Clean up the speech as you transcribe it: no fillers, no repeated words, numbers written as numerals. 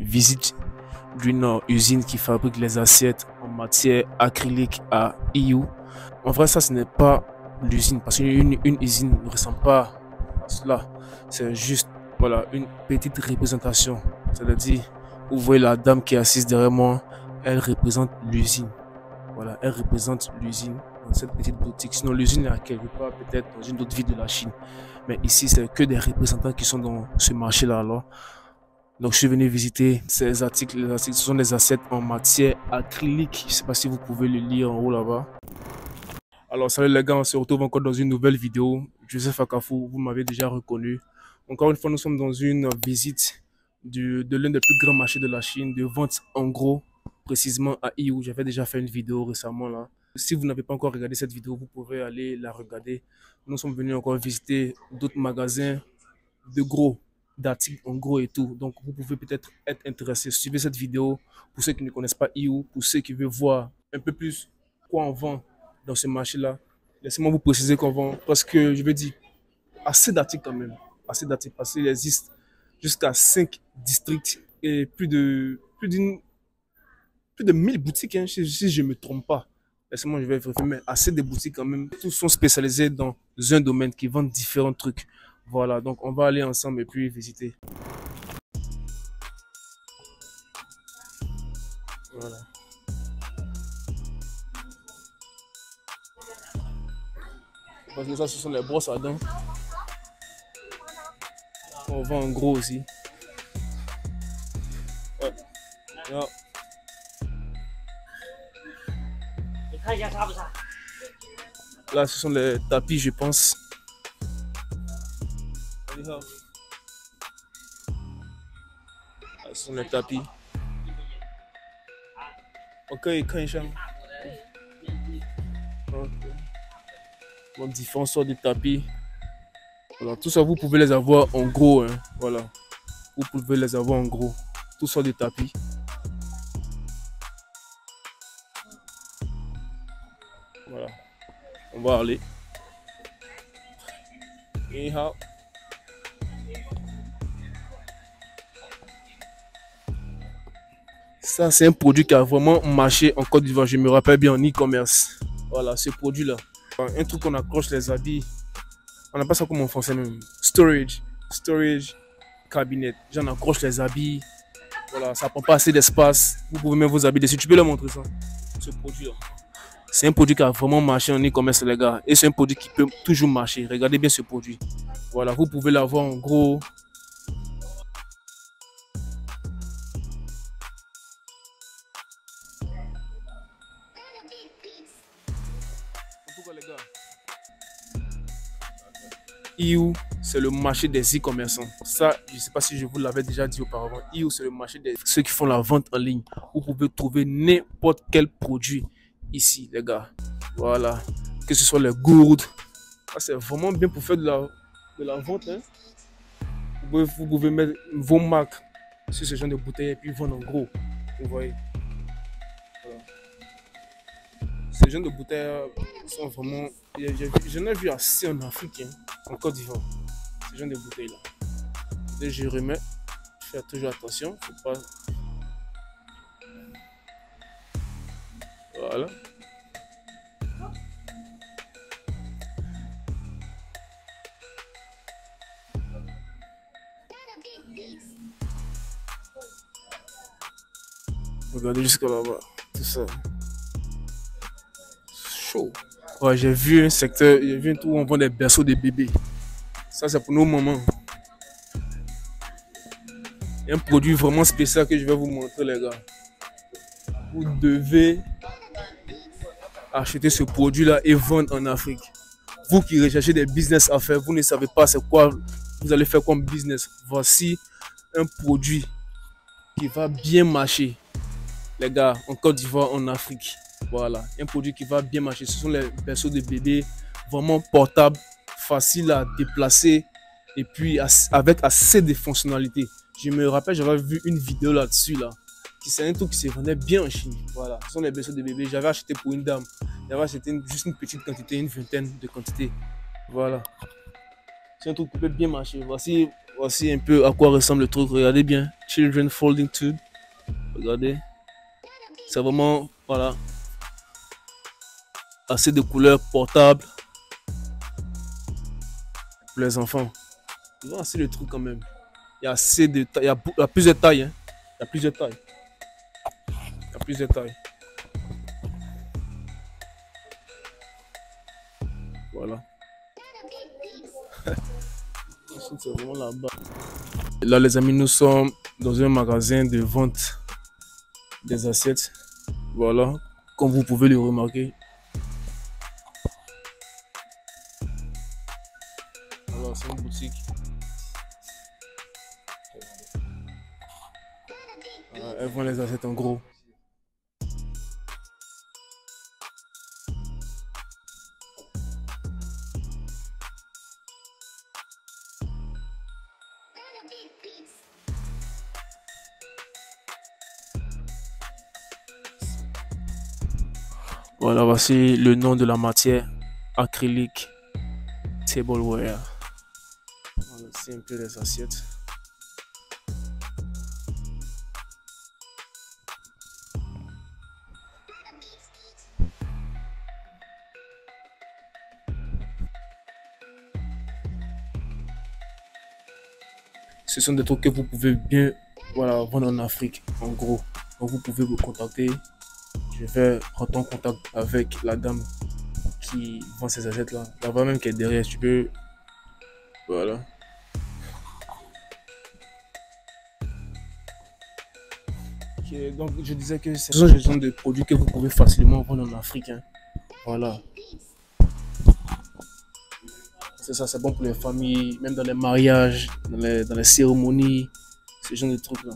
visite d'une usine qui fabrique les assiettes en matière acrylique à IU. En vrai, ça, ce n'est pas l'usine, parce qu'une usine ne ressemble pas à cela. C'est juste, voilà, une petite représentation. C'est-à-dire, vous voyez la dame qui est assise derrière moi, elle représente l'usine. Voilà, elle représente l'usine dans cette petite boutique. Sinon, l'usine est à quelque part, peut-être dans une autre ville de la Chine. Mais ici, c'est que des représentants qui sont dans ce marché-là. Alors, donc, je suis venu visiter ces articles. Les articles, ce sont des assiettes en matière acrylique. Je ne sais pas si vous pouvez le lire en haut là-bas. Alors, salut les gars, on se retrouve encore dans une nouvelle vidéo. Joseph Akafou, vous m'avez déjà reconnu. Encore une fois, nous sommes dans une visite de l'un des plus grands marchés de la Chine, de vente en gros, précisément à IU. J'avais déjà fait une vidéo récemment là. Si vous n'avez pas encore regardé cette vidéo, vous pouvez aller la regarder. Nous sommes venus encore visiter d'autres magasins de gros, d'articles en gros et tout. Donc, vous pouvez peut-être être intéressé. Suivez cette vidéo pour ceux qui ne connaissent pas IU, pour ceux qui veulent voir un peu plus quoi on vend dans ce marché-là. Laissez-moi vous préciser qu'on vend, parce que je veux dire, assez d'articles quand même. Assez d'articles, parce qu'il existe jusqu'à 5 districts et plus de 1000 boutiques, hein, si je ne me trompe pas. Laissez-moi, je vais vérifier, mais assez de boutiques quand même. Tous sont spécialisés dans un domaine qui vendent différents trucs. Voilà, donc on va aller ensemble et puis visiter. Voilà. Parce que ça, ce sont les brosses à dents. On vend en gros aussi. Ouais. Là. Là, ce sont les tapis, je pense. Là, ce sont les tapis. Ok, quand il chante. Donc, différentes sortes de tapis. Voilà, tout ça, vous pouvez les avoir en gros. Hein. Voilà. Vous pouvez les avoir en gros. Toutes sortes de tapis. Voilà. On va aller. Et ça, c'est un produit qui a vraiment marché en Côte d'Ivoire. Je me rappelle bien en e-commerce. Voilà, ce produit-là. Un truc qu'on accroche les habits. On appelle ça comme en français même. Storage cabinet. J'en accroche les habits. Voilà, ça prend pas assez d'espace. Vous pouvez mettre vos habits dessus. Tu peux leur montrer ça. Ce produit-là. C'est un produit qui a vraiment marché en e-commerce, les gars. Et c'est un produit qui peut toujours marcher. Regardez bien ce produit. Voilà, vous pouvez l'avoir en gros. En tout cas, les gars, IU, c'est le marché des e-commerçants. Ça, je ne sais pas si je vous l'avais déjà dit auparavant. IU, c'est le marché de ceux qui font la vente en ligne. Vous pouvez trouver n'importe quel produit ici, les gars. Voilà. Que ce soit les gourdes. C'est vraiment bien pour faire de la vente. Hein. Vous pouvez mettre vos marques sur ce genre de bouteilles et puis vendre en gros. Vous voyez. Voilà. Ces genre de bouteilles sont vraiment... J'en ai vu assez en Afrique, hein, en Côte d'Ivoire. Ces genre de bouteilles-là. Dès que je remets, je fais toujours attention. Faut pas... Voilà. Regardez jusqu'à là-bas. Tout ça. Chaud. Ouais, j'ai vu un secteur, j'ai vu un tour où on vend des berceaux de bébés. Ça, c'est pour nos mamans. Il y a un produit vraiment spécial que je vais vous montrer, les gars. Vous devez acheter ce produit-là et vendre en Afrique. Vous qui recherchez des business à faire, vous ne savez pas c'est quoi vous allez faire comme business. Voici un produit qui va bien marcher, les gars, en Côte d'Ivoire, en Afrique. Voilà, un produit qui va bien marcher. Ce sont les berceaux de bébé, vraiment portables, faciles à déplacer et puis avec assez de fonctionnalités. Je me rappelle, j'avais vu une vidéo là-dessus, là. C'est un truc qui se vendait bien en Chine. Voilà, ce sont les berceaux de bébé. J'avais acheté pour une dame. J'avais acheté juste une petite quantité, une vingtaine de quantités. Voilà. C'est un truc qui peut bien marcher. Voici Voici un peu à quoi ressemble le truc. Regardez bien. Children Folding Tube. Regardez. C'est vraiment, voilà, assez de couleurs portables pour les enfants. Ils ont assez de trucs quand même. Il y a assez de tailles. Il y a plusieurs tailles. Hein. Il y a plusieurs tailles. Il y a plusieurs tailles. Voilà. C'est vraiment là-bas. Là, les amis, nous sommes dans un magasin de vente des assiettes. Voilà. Comme vous pouvez le remarquer. Voilà, c'est une boutique. Voilà, elles vendent les assiettes en gros. Voilà, voici le nom de la matière. Acrylic Tableware. Voilà, c'est un peu les assiettes. Ce sont des trucs que vous pouvez bien, voilà, vendre en Afrique, en gros. Donc vous pouvez vous contacter. Je vais rentrer en contact avec la dame qui vend ces assiettes là. Là-bas même qui est derrière, tu peux. Voilà. Ok, donc je disais que ce sont des genres de produits que vous pouvez facilement vendre en Afrique. Hein. Voilà. C'est ça, c'est bon pour les familles, même dans les mariages, dans les cérémonies, ce genre de trucs là.